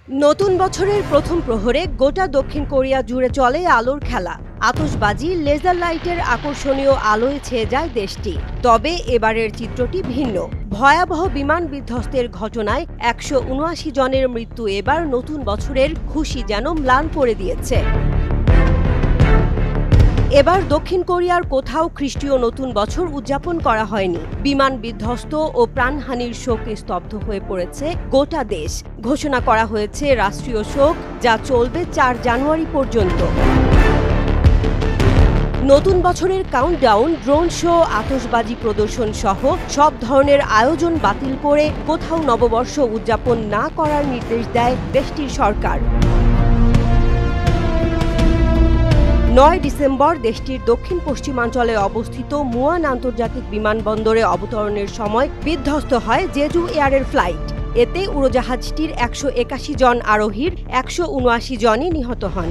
নতুন বছরের প্রথম প্রহরে গোটা দক্ষিণ কোরিয়া জুড়ে চলে আলোর খেলা। আতশবাজি, লেজার লাইটের আকর্ষণীয় আলোয় ছেয়ে যায় দেশটি। তবে এবারের চিত্রটি ভিন্ন। ভয়াবহ বিমান বিধ্বস্তের ঘটনায় ১৭৯ জনের মৃত্যু এবার নতুন বছরের খুশি যেন ম্লান করে দিয়েছে। এবার দক্ষিণ কোরিয়ার কোথাও খ্রিস্টীয় নতুন বছর উদযাপন করা হয়নি। বিমান বিধ্বস্ত ও প্রাণহানির শোকে স্তব্ধ হয়ে পড়েছে গোটা দেশ। ঘোষণা করা হয়েছে রাষ্ট্রীয় শোক, যা চলবে ৪ জানুয়ারি পর্যন্ত। নতুন বছরের কাউন্টডাউন, ড্রোন শো, আতশবাজি প্রদর্শন সহ সব ধরনের আয়োজন বাতিল করে কোথাও নববর্ষ উদযাপন না করার নির্দেশ দেয় দেশটির সরকার। ৯ ডিসেম্বর দেশটির দক্ষিণ পশ্চিমাঞ্চলে অবস্থিত মুয়ান আন্তর্জাতিক বিমানবন্দরে অবতরণের সময় বিধ্বস্ত হয় জেজু এয়ারের ফ্লাইট। এতে উড়োজাহাজটির ১৮১ জন আরোহীর ১৭৯ জনই নিহত হন।